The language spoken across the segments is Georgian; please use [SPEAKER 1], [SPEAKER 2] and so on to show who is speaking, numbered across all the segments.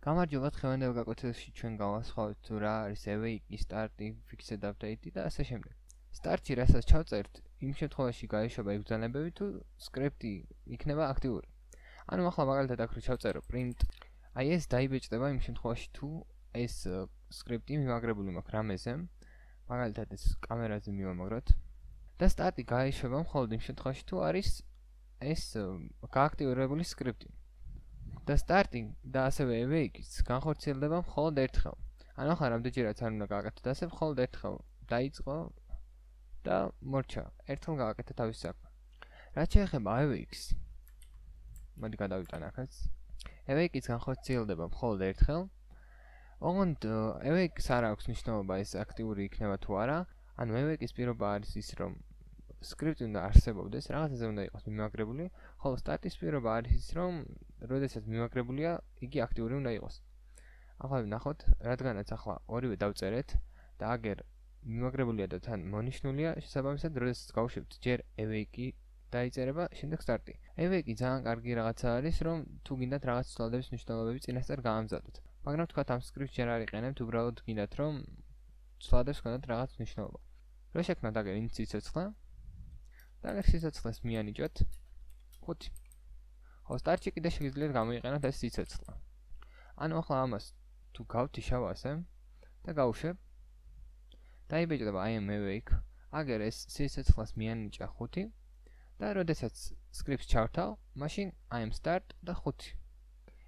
[SPEAKER 1] გამარჯობა, დღევანდელ გაკვეთილში ჩვენ გავასხვავებთ თუ რა არის awake, start, fixed update და ასე შემდეგ. Start-ში რასაც ჩავწერთ, იმ შემთხვევაში გაეშვება იგზავნებები თუ სკრიპტი იქნება აქტიური. ანუ ახლა მაგალითად აქ რო ჩავწერო print, აი ეს დაიბეჭდება იმ შემთხვევაში თუ ეს სკრიპტი მიმაგრებული მაქვს რამეზე, მაგალითად ეს კამერაზე მივამაგროთ და start-ი გაეშვება მხოლოდ იმ შემთხვევაში თუ არის ეს გააქტივირებული სკრიპტი. და starting და ასევე awake-იც განხორციელდება მხოლოდ ერთხელ. ანუ ახლა რამდენჯერაც არ უნდა გააკეთოთ ასე, მხოლოდ ერთხელ დაიწყო და მორჩა. ერთხელ გააკეთა თავის საქმე. რაც შეეხება awake-ს, მოდი გადავიტან ახაც. awake-იც განხორციელდება მხოლოდ ერთხელ. ოღონდ awake-ს არ აქვს მნიშვნელობა ეს აქტიური იქნება თუ არა. ანუ awake-ის პირობა არის ის, რომ სკრიპტი უნდა არსებობდეს, რაღაცაზე უნდა იყოს მიმაგრებული, ხოლო start-ის პირობა არის ის, რომ როდესაც მიმაგრებულია, იგი აქტიური უნდა იყოს. ახლა ვნახოთ, რადგანაც ახლა ორივე დავწერეთ და აგერ მიმაგრებულია და თან მონიშნულია, შესაბამისად, როდესაც გავუშვებთ, ჯერ awake დაიწერება, შემდეგ start-ი. awake ძალიან კარგი რაღაცა არის, რომ თუ გინდათ რაღაც ცვლადების მნიშვნელობები წინასწარ გაამზადოთ. მაგრამ თქვათ ამ სკრიპტს ჯერ არ იყენებთ, უბრალოდ გინდათ, რომ ცვლადებს გქონდათ რაღაც მნიშვნელობა. რო შექმნათ აგერ ინც სიცოცხლე და აგერ სიცოცხლეს მიანიჭოთ 5. ხო, start-ში კიდე შეგიძლიათ გამოიყენოთ ეს სიცოცხლე. ანუ ახლა ამას თუ გავთიშავ ასე და გავუშვებ, დაიბეჭდება I am awake, აგერ ეს სიცოცხლეს მიანიჭა 5 და როდესაც სკრიპტს ჩავთავ, მაშინ I am start და 5.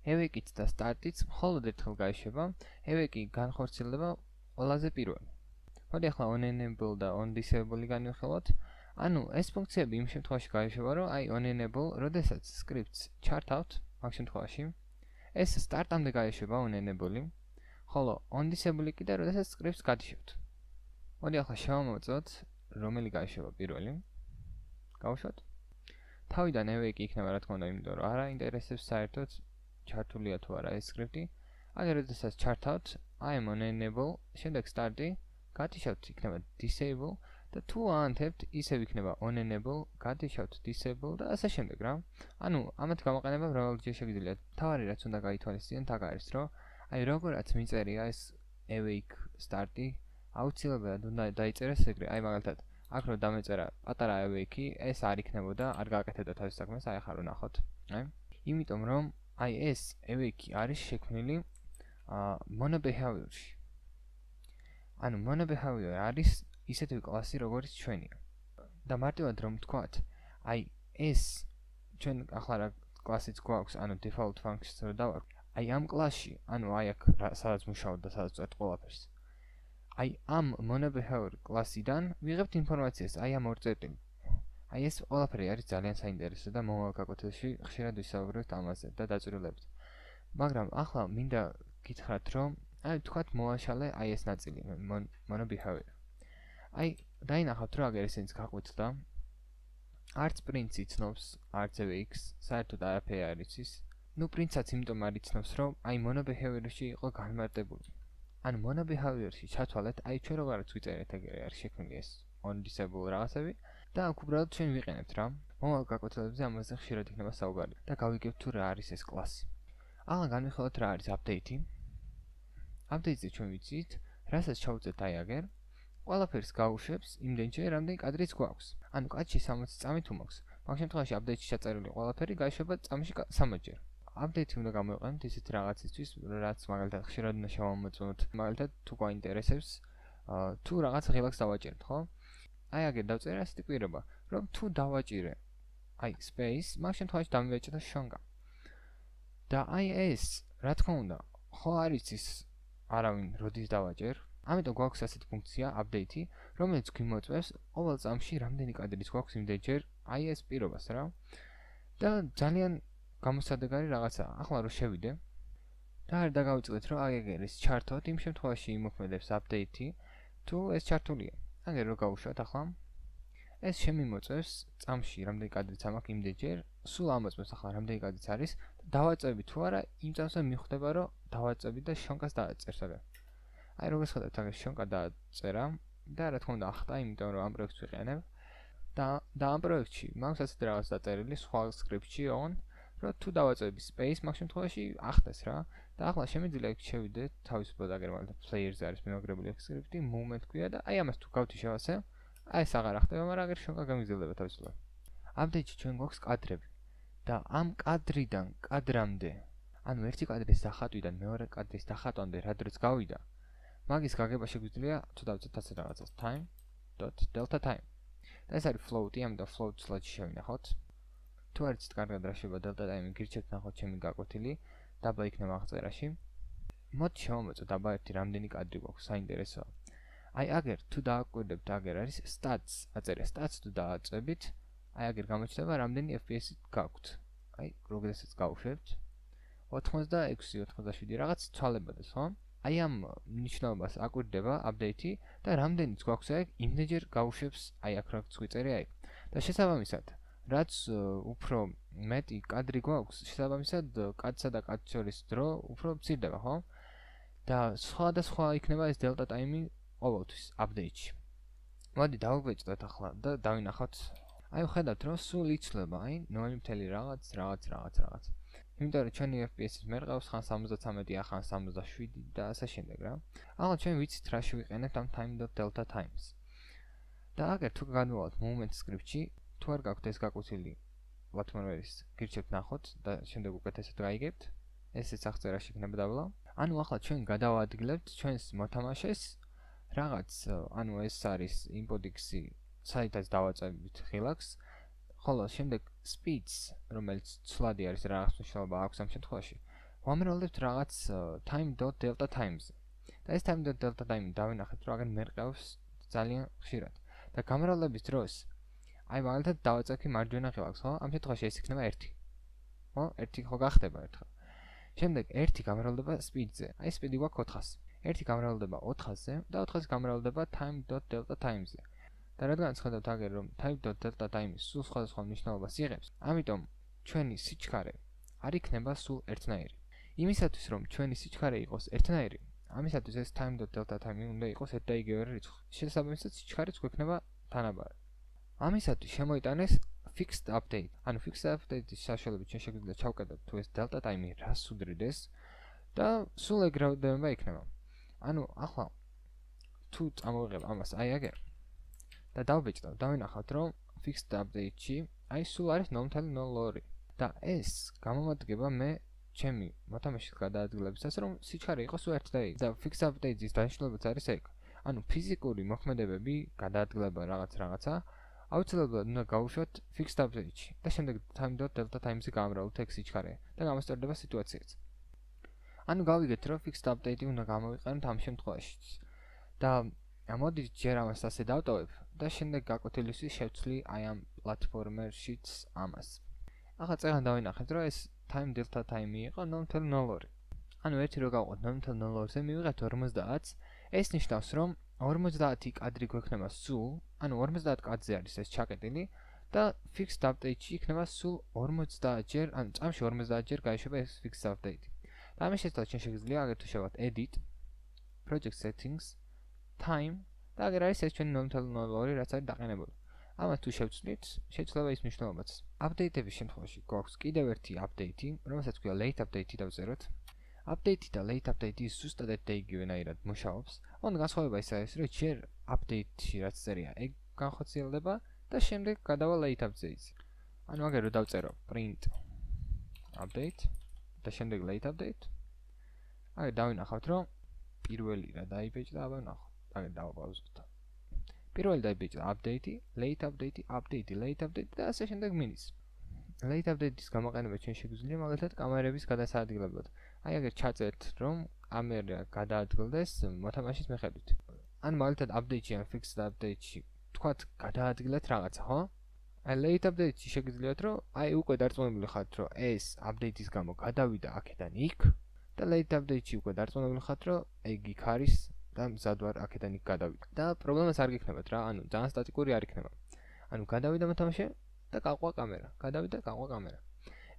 [SPEAKER 1] awake-იც და start-იც მხოლოდ ერთხელ გაეშვება, awake-ი განხორციელდება ყველაზე პირველი. მოდი ახლა on enable და on disable განვიხილოთ. ანუ ეს ფუნქციები იმ შემთხვევაში გაეშვება, რომ აი on enable, როდესაც სკრიპტს ჩართავთ, მაგ შემთხვევაში, ეს start-ამდე გაეშვება on enable, ხოლო on disable კიდე როდესაც სკრიპტს გადიშევთ. მოდი ახლა შევამოწმოთ, რომელი გაეშვება პირველი. გავუშვათ. თავიდან awake იქნება რა თქმა უნდა, იმიტომ რომ არ აინტერესებს საერთოდ ჩართულია თუ არა ეს სკრიპტი. აგერ როდესაც ჩართავთ, I am on enable, შემდეგ start-ი, გადიშევთ იქნება disable და თუ აანთებთ, ისევ იქნება on enable, გადიშევთ disable და ასე შემდეგ რა. ანუ ამათ გამოყენება მრავალჯერ შეგიძლიათ. თავარი რაც უნდა გაითვალისწინოთ აქ არის, რომ აი როგორაც მიწერია ეს awake start-ი, აუცილებლად უნდა დაიწერეს ეგრე. აი მაგალითად, აქ რო დამეწერა პატარა awake-ი, ეს არ იქნებოდა, არ გააკეთებდა თავის საქმეს, აი ახლა რო ნახოთ. აი, იმიტომ რომ აი ეს awake-ი არის შექმნილი monobehavior-ში. ანუ monobehavior არის ისეთივე კლასი, როგორც ჩვენია. და მარტივად რომ ვთქვათ, აი ეს ჩვენ ახლა რა კლასიც გვაქვს, ანუ default functions რო დავარქვ, აი ამ კლასში, ანუ აი აქ სადაც მუშაობ და სადაც წვეთ ყველაფერს. აი ამ monobehavior კლასიდან ვიღებთ ინფორმაციას, აი ამ ორ წერტილს. აი ეს ყველაფერი არის ძალიან საინტერესო და მომავალ გაკვეთილში ხშირად ვისაუბრებთ ამაზე და დაწვრილებით. მაგრამ ახლა მინდა გითხრათ, რომ აი თქვათ მოვაშალე აი ეს ნაწილი monobehavior. აი დაინახავთ რომ აგერ ესენიც გაყვეთდა. არც პრინცი იცნობს, არც awake-ს, საერთოდ არაფერი არ იცის. ნუ პრინცაც იმიტომ არ იცნობს, რომ აი monobehavior-ში იყო განმარტებული. ანუ monobehavior-ში ჩათვალეთ, აი ჩვენ როგორაც ვიწერეთ ეგრე არის შექმნილი ეს on disable რაღაცები და აქ უბრალოდ ჩვენ ვიყენებთ რა. მომავალ გაკვეთილებზე ამაზე ხშირად იქნება საუბარი და გავიგებთ თუ რა არის ეს კლასი. ახლა განვიხილოთ რა არის update-ი. update-ზე ჩვენ ვიცით, რასაც ჩავუწევთ აი აგერ ყველაფერს გაუშვებს იმდენჯერ, რამდენი კადრიც გვაქვს. ანუ კადრში 60 წამი თუ მაქვს. მაგ შემთხვევაში update-ში ჩაწერილი ყველაფერი გაეშვება წამში 3-ჯერ. update-ი უნდა გამოიყენოთ ისეთ რაღაცისთვის, რაც მაგალითად ხშირად უნდა შევამოწმოთ. მაგალითად თუ გვაინტერესებს, თუ რაღაც ღილაკს დავაჭერთ, ხო? აი აგერ დავწერე ასეთი პირობა, რომ თუ დავაჭირე აი space, მაგ შემთხვევაში დამივაჭრა შონგა. და აი ეს, რა თქმა უნდა, ხო არ იცის არავინ როდის დავაჭერ. ამიტომ გვაქვს ასეთი ფუნქცია update-ი, რომელიც გვიმოწმებს ყოველ წამში რამდენი კადრიც გვაქვს იმდენჯერ აი ეს პირობას რა. და ძალიან გამოსადეგარი რაღაცაა. ახლა რო შევიდე და არ დაგავიწყდეთ რომ აგერ ეს ჩართოთ, იმ შემთხვევაში იმოქმედებს update-ი, თუ ეს ჩართულია. აგერ რო გავუშვათ ახლა, ეს შემიმოწმებს წამში რამდენი კადრიც მაქვს იმდენჯერ, სულ ამოწმებს ახლა რამდენი კადრიც არის და დავაწევი თუ არა, იმ წამსვე მიხვდება რომ დავაწევი და შონკას დააწერს აგერ. აი როგორც ხედავთ აგერ შონკა დააწერა და რა თქმა უნდა ახტა, იმიტომ რომ ამ პროექტს ვიყენებ და ამ პროექტში მაქვს ასეთი რაღაც დაწერილი სხვა სკრიპტში, ოღონდ რომ თუ დავაწევი space მაგ შემთხვევაში ახტეს რა და ახლა შემიძლია იქ შევიდე თავისუფლად აგერ მაგალითად players-ზე არის მიმაგრებული სკრიპტი movement ქვია და აი ამას თუ გავთი შევასე აი ეს აღარ ახტება მაგრამ აგერ შევკა გამიგზელდება თავისუფლად update-ში ჩვენ გვაქვს კადრები და ამ კადრიდან კადრამდე ანუ ერთი კადრის დახატვიდან მეორე კადრის დახატვამდე რა დროც გავიდა მაგის გაგება შეგვიძლია თუ დავწერთ ასე რაღაცას time.delta time და ეს არის float-ი ამიტომ float slide-ში შევინახოთ თუ არ იცით კარგად რა შევა delta time-ი გირჩევთ ნახოთ ჩემი გაკვეთილი დაბა იქნება აღწერაში მოდით შევამოწმოთ დაბა ერთი რამდენი კადრი გვაქვს საინტერესოა აი აგერ თუ დააკვირდებთ აგერ არის stats აწერია stats თუ დააწვევით აი აგერ გამოჩნდება რამდენი FPS-ი გაქვთ აი როდესაც გავუშვებთ 86-87 რაღაც ცვალებადეს ხო აი ამ ნიშნულობას აკვირდება update-ი და რამდენიც გვაქვს აქ იმდენჯერ გავუშვებს აი აქ რაც გვიწერია იქ და შესაბამისად რაც უფრო მეტი კადრი გვაქვს შესაბამისად კაცსა და კაცის შორის დრო უფრო მცირდება ხო და სხვა იქნება ეს delta time-ი ყოველთვის update-ში მოდი დავგვეჭდეთ ახლა და დავინახოთ აი ხედავთ რომ სულ იცვლება აი 0.რაღაც რაღაც იმიტომ რომ ჩვენი FPS-ის მერყევს ხან 73 ახან 67 და ასე შემდეგ რა ახლა ჩვენ ვიცით რა შევიყენებთ ამ time.delta times და აგერ თუ განვალთ movement script-ში თუ არ გაქვთ ეს გაკვეთილი whatever-ის გირჩევთ ნახოთ და შემდეგ უკეთესად გაიგებთ ესეც აღწერაში იქნება დავლა ანუ ახლა ჩვენ გადავაადგილებთ ჩვენს მოთამაშეს რაღაც ანუ ეს არის input-ი საიტაც დავაწევით ხილაკს ხოლო შემდეგ speeds რომელიც ცვლადი არის რაღაც მნიშვნელობა აქვს ამ შემთხვევაში ვამრავლებთ რაღაც time.delta times და ეს time.delta time დავინახეთ რომ აგერ მერყევს ძალიან ხშირად და გამრავლების დროს აი მაგალითად დავაწევი მარჯვენა ხილაკს ხო ამ შემთხვევაში ეს იქნება 1 ხო 1 ხო გახდება ერთხელ შემდეგ 1 გამრავლდება speed-ზე აი speed-ი გვაქვს 400 1 გამრავლდება 400-ზე და 400 გამრავლდება time.delta times-ზე და რადგანაც ხედავთ აგერ რომ time.delta time-ი სულ სხვადასხვა მნიშვნელობას იღებს ამიტომ ჩვენი სიჩქარე არ იქნება სულ ერთნაირი იმისათვის რომ ჩვენი სიჩქარე იყოს ერთნაირი ამისათვის ეს time.delta time-ი უნდა იყოს ერთ და იგივე რიცხვი შესაბამისად სიჩქარეც გვექნება თანაბარი ამისათვის შემოიტანეს fixed update ანუ fixed update-ის საშუალებით ჩვენ შეგვიძლია ჩავკეტოთ თუ ეს delta time-ი რას უდრიდეს და სულ ეგრევე იქნება ანუ ახლა თუ წამოვიღებ ამას აი აგერ და დავბეჭდავ დავინახავთ რომ fixed update-ში აი სულ არის 0.02 და ეს გამომადგება მე ჩემი მოთამაშის გადაადგილებისას რომ სიჩქარე იყოს ერთ და იქ და fixed update-ის დანიშნულებაც არის ეგ ანუ ფიზიკური მოქმედებები გადაადგილება რაღაცა აუცილებლად უნდა გავუშვათ fixed update-ში და შემდეგ time.delta times-ი გამრავლოთ ეგ სიჩქარე და გამოსწორდება სიტუაციაც ანუ გავიგეთ რომ fixed update-ი უნდა გამოვიყენოთ ამ შემთხვევაში და მოდით ჯერ ამას ასე დავტოვებ და შემდეგ გაკვეთილისთვის შევცვლი აი ამ პლატფორმერშიც ამას ახლა წეგან დავინახეთ რომ ეს time.delta time-ი იყო 0.02 ანუ ერთი რო გავყოთ 0.02-ზე მივიღეთ 50 ეს ნიშნავს რომ 50 კადრი გვექნება სულ ანუ 50 კადრზე არის ეს ჩაკეტილი და fixed update-ში იქნება სულ 50 ჯერ ანუ წამში 50 ჯერ გაიშვება ეს fixed update-ი და ამის შესაძლოა ჩვენ შეგვიძლია აგერ თუ შევათ edit project settings time და აგერ არის ეს ჩვენი 0.02 რაც არის დაყენებული ამას თუ შევცვლით შეცვლება ის მნიშვნელობაც update-ების შემთხვევაში გვაქვს კიდევ ერთი update-ი რომელსაც ქვია late update-ი დავწეროთ update-ი და late update-ი ზუსტად ერთ და იგივენაირად მუშაობს ოღონდ განსხვავება ის არის რომ ჯერ update-ში რაც წერია ეგ განხორციელდება და შემდეგ გადავა late update-ზე ანუ აგერ რომ დავწერო print update და შემდეგ late update აგერ დავინახავთ რომ პირველი რა დაიბეჭდა აბა ნახოთ აგერ დავაპაუზოთ პირველი დაიბეჭდა update-ი late update-ი update-ი late update და ასე შემდეგ მინის late update-ის გამოყენება ჩვენ შეგვიძლია მაგალითად კამერების გადასაადგილებლად აი აგერ ჩაწერთ რომ კამერა გადაადგილდეს მოთამაშის მიხედვით ან მაგალითად update-ში ან fixed update-ში თქვათ გადაადგილეთ რაღაცა ხო აი late update-ში შეგიძლიათ რომ აი უკვე დარწმუნებული ხართ რომ ეს update-ის გამო გადავიდა აქედან იქ და late update-ში უკვე დარწმუნებული ხართ რომ ეგ იქ არის და მზად ვარ აქედან იქ გადავიდა და პრობლემას არ გექნებათ რა ანუ ძალიან სტატიკური არ იქნება ანუ გადავიდა მოთამაშე და გაყვა კამერა გადავიდა გაყვა კამერა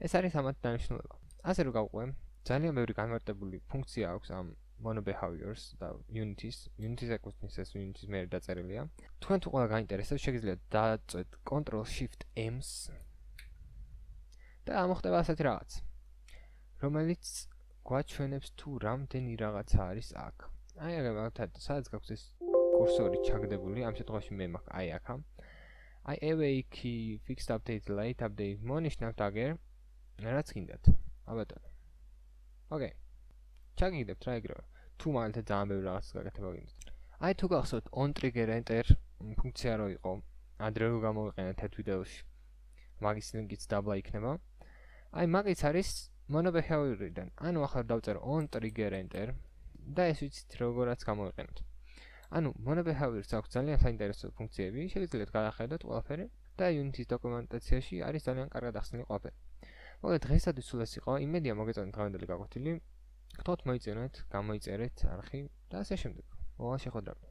[SPEAKER 1] ეს არის ამათი დანიშნულება ასე რომ გავყვე ძალიან ბევრი განმარტებული ფუნქცია აქვს ამ mono behaviors და unity-ს ეკუთვნის ეს unity-ს მე დაწერილია თქვენ თუ ყველა გაინტერესებს შეგიძლიათ დააწვეთ Ctrl Shift M-ს და ამოხდება ასეთი რაღაც, რომელიც გვაჩვენებს თუ რამდენი რაღაცა არის აქ. აი ეგ მაგალითად, სადაც გაქვს ეს კურსორი ჩაგდებული, ამ შემთხვევაში მე მაქვს აი აქ. I away key fixed update late update მონიშნავთ აგერ რაც გინდათ. აბატონო. ოკეი. ჩაგიგდებთ რა ეგრევე. თუ მაგალითად ძალიან ბევრი რაღაცას გაკეთება გინდათ. აი თუ გახსოვთ on trigger enter ფუნქცია რო იყო, ადრე რო გამოვიყენეთ ერთ ვიდეოში. მაგის ლინკიც დაბლა იქნება. აი მაგიც არის monobehavior-დან. ანუ ახლა დავწერო on trigger enter და ეს ვიცით როგორაც გამოვიყენოთ. ანუ monobehavior-ს აქვს ძალიან საინტერესო ფუნქციები, შეგიძლიათ გადახედოთ ყველაფერი და Unity-ის დოკუმენტაციაში არის ძალიან კარგად ახსნილი ყველაფერი. მოგეთ დღეისათვის სულ ეს იყო, იმედია მოგეწონათ დღევანდელი გაკვეთილი. გთხოვთ მოიწონეთ, გამოიწერეთ არხი და ასე შემდეგ. მოვალ შეხვედრამდე.